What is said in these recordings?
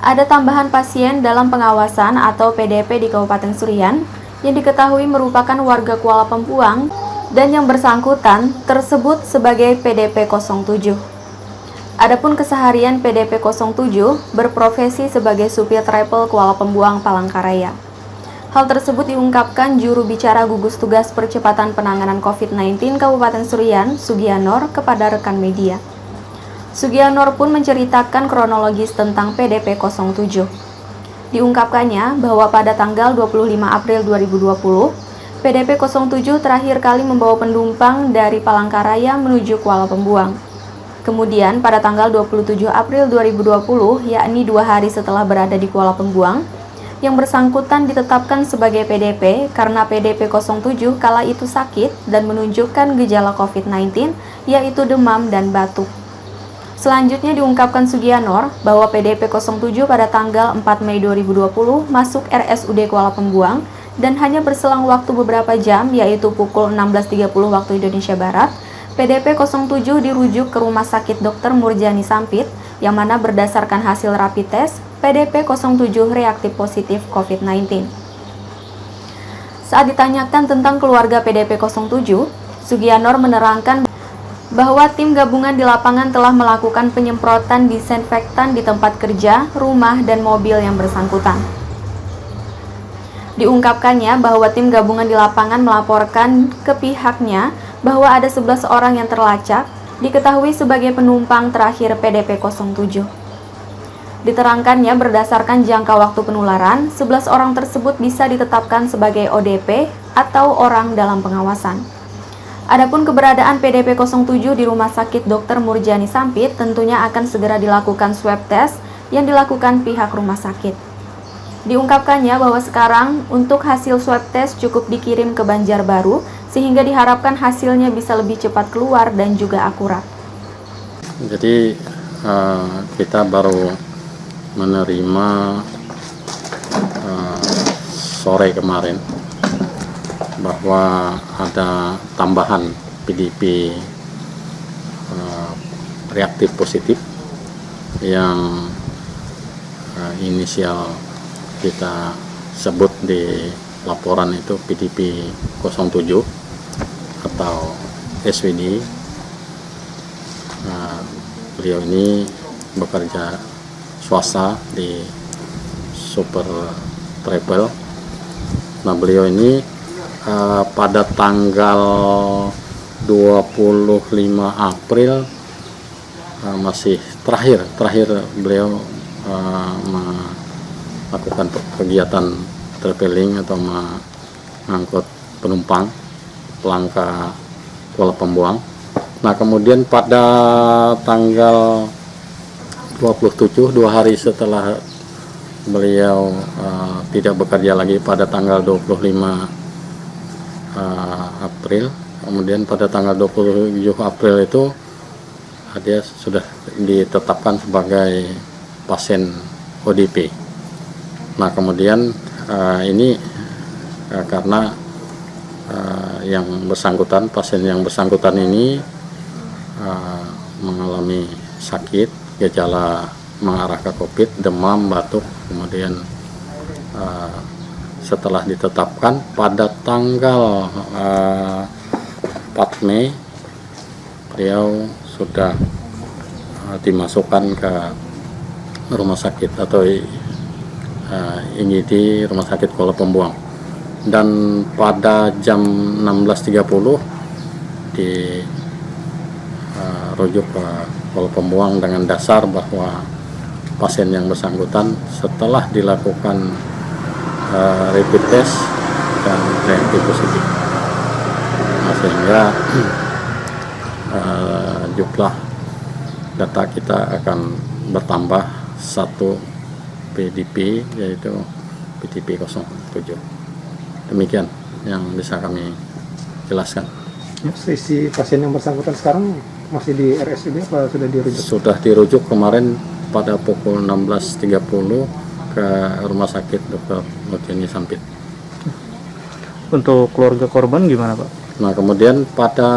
Ada tambahan pasien dalam pengawasan atau PDP di Kabupaten Surian yang diketahui merupakan warga Kuala Pembuang dan yang bersangkutan tersebut sebagai PDP 07. Adapun keseharian PDP 07 berprofesi sebagai supir travel Kuala Pembuang Palangkaraya. Hal tersebut diungkapkan juru bicara gugus tugas percepatan penanganan COVID-19 Kabupaten Surian, Sugianor, kepada rekan media. Sugianor pun menceritakan kronologis tentang PDP 07. Diungkapkannya bahwa pada tanggal 25 April 2020, PDP 07 terakhir kali membawa penumpang dari Palangkaraya menuju Kuala Pembuang. Kemudian pada tanggal 27 April 2020, yakni 2 hari setelah berada di Kuala Pembuang, yang bersangkutan ditetapkan sebagai PDP karena PDP 07 kala itu sakit dan menunjukkan gejala COVID-19, yaitu demam dan batuk. Selanjutnya diungkapkan Sugianor bahwa PDP 07 pada tanggal 4 Mei 2020 masuk RSUD Kuala Pembuang dan hanya berselang waktu beberapa jam, yaitu pukul 16.30 waktu Indonesia Barat, PDP 07 dirujuk ke Rumah Sakit Dr. Murjani Sampit, yang mana berdasarkan hasil rapid test, PDP 07 reaktif positif COVID-19. Saat ditanyakan tentang keluarga PDP 07, Sugianor menerangkan bahwa tim gabungan di lapangan telah melakukan penyemprotan disinfektan di tempat kerja, rumah, dan mobil yang bersangkutan. Diungkapkannya bahwa tim gabungan di lapangan melaporkan ke pihaknya bahwa ada 11 orang yang terlacak, diketahui sebagai penumpang terakhir PDP 07. Diterangkannya berdasarkan jangka waktu penularan, 11 orang tersebut bisa ditetapkan sebagai ODP atau orang dalam pengawasan. Adapun keberadaan PDP 07 di Rumah Sakit Dr. Murjani Sampit tentunya akan segera dilakukan swab test yang dilakukan pihak rumah sakit. Diungkapkannya bahwa sekarang untuk hasil swab test cukup dikirim ke Banjarbaru sehingga diharapkan hasilnya bisa lebih cepat keluar dan juga akurat. Jadi kita baru menerima sore kemarin bahwa ada tambahan PDP reaktif positif yang inisial kita sebut di laporan itu PDP 07 atau SWD. Beliau ini bekerja swasta di Super Travel. Nah, beliau ini pada tanggal 25 April masih terakhir beliau melakukan kegiatan traveling atau mengangkut penumpang Palangka Kuala Pembuang. Nah, kemudian pada tanggal 27, 2 hari setelah beliau tidak bekerja lagi pada tanggal 25 April, kemudian pada tanggal 27 April itu dia sudah ditetapkan sebagai pasien ODP. Nah, kemudian ini karena yang bersangkutan, pasien yang bersangkutan ini mengalami sakit, gejala mengarah ke COVID, demam, batuk, kemudian setelah ditetapkan pada tanggal 4 Mei beliau sudah dimasukkan ke rumah sakit atau IGD Rumah Sakit Kuala Pembuang, dan pada jam 16.30 dirujuk ke Kuala Pembuang dengan dasar bahwa pasien yang bersangkutan setelah dilakukan rapid test dan reaktif positif. Nah, sehingga jumlah data kita akan bertambah 1 PDP, yaitu PDP 07. Demikian yang bisa kami jelaskan. Sisi pasien yang bersangkutan sekarang masih di RSUD apa sudah dirujuk? Sudah dirujuk kemarin pada pukul 16.30 ke Rumah Sakit Dr. Murjani Sampit. Untuk keluarga korban gimana, Pak? Nah, kemudian pada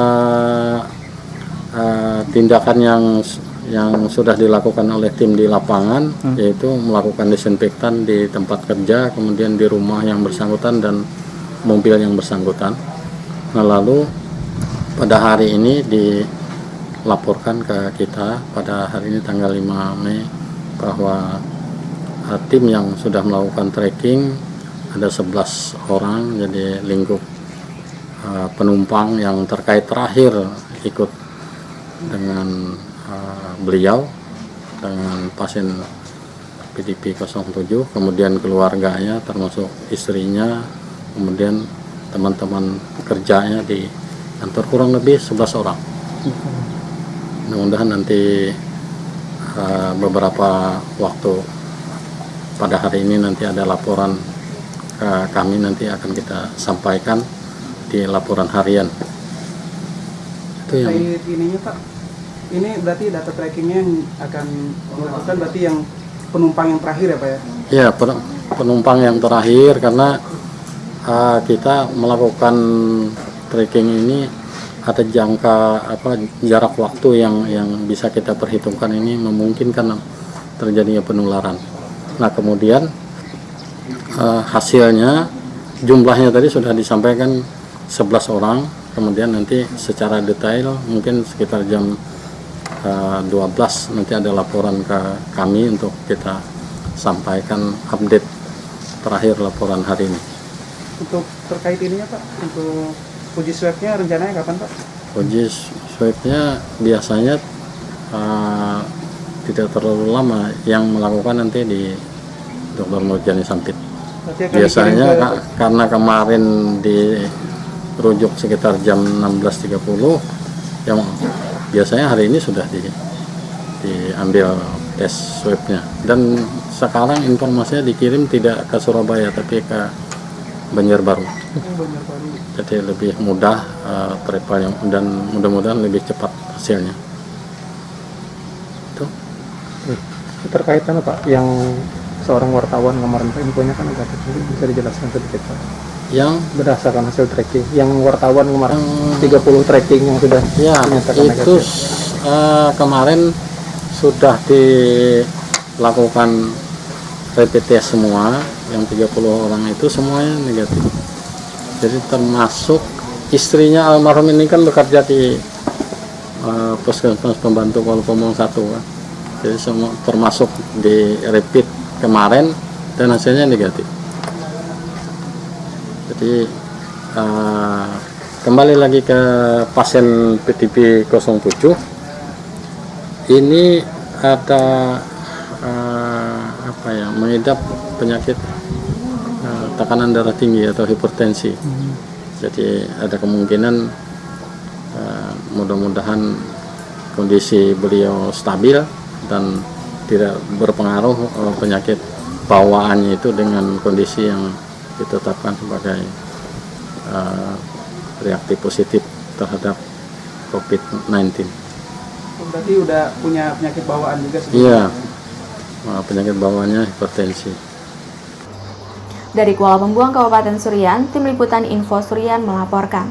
tindakan yang sudah dilakukan oleh tim di lapangan, yaitu melakukan disinfektan di tempat kerja, kemudian di rumah yang bersangkutan dan mobil yang bersangkutan. Nah, lalu pada hari ini dilaporkan ke kita pada hari ini tanggal 5 Mei bahwa tim yang sudah melakukan tracking ada 11 orang, jadi lingkup penumpang yang terkait terakhir ikut dengan beliau dengan pasien PDP 07, kemudian keluarganya termasuk istrinya, kemudian teman-teman kerjanya di kantor, kurang lebih 11 orang. Mudah-mudahan nanti beberapa waktu pada hari ini nanti ada laporan kami, nanti akan kita sampaikan di laporan harian. Itu yang ininya Pak, ini berarti data trackingnya yang akan dilakukan berarti yang penumpang yang terakhir ya Pak ya? Ya, penumpang yang terakhir, karena kita melakukan tracking ini ada jarak waktu yang bisa kita perhitungkan, ini memungkinkan terjadinya penularan. Nah, kemudian hasilnya jumlahnya tadi sudah disampaikan 11 orang, kemudian nanti secara detail mungkin sekitar jam 12 nanti ada laporan ke kami untuk kita sampaikan update terakhir laporan hari ini. Untuk terkait ininya Pak, untuk uji swabnya rencananya kapan Pak? Uji swabnya biasanya tidak terlalu lama, yang melakukan nanti di Dr. Murjani Sampit. Biasanya karena kemarin dirujuk sekitar jam 16.30, yang biasanya hari ini sudah diambil tes swabnya, dan sekarang informasinya dikirim tidak ke Surabaya tapi ke Banjarbaru. Jadi lebih mudah travelnya dan mudah-mudahan lebih cepat hasilnya. Itu Terkait apa Pak, yang seorang wartawan kemarin Pak, infonya kan agak kecil, bisa dijelaskan sedikit Pak? yang Berdasarkan hasil tracking, yang wartawan kemarin 30 tracking yang sudah ya dinyatakan itu negatif. kemarin sudah dilakukan rapid test semua, yang 30 orang itu semuanya negatif. Jadi termasuk istrinya almarhum ini kan bekerja di Puskesmas Pembantu Kolpomong 1 kan. Jadi semua termasuk di rapid kemarin dan hasilnya negatif. Jadi kembali lagi ke pasien PDP 07, ini ada mengidap penyakit tekanan darah tinggi atau hipertensi. Jadi ada kemungkinan mudah-mudahan kondisi beliau stabil dan tidak berpengaruh penyakit bawaannya itu dengan kondisi yang ditetapkan sebagai reaktif positif terhadap COVID-19. Berarti udah punya penyakit bawaan juga sebelumnya? Iya, penyakit bawaannya hipertensi. Dari Kuala Pembuang, Kabupaten Surian, Tim Liputan Info Surian melaporkan.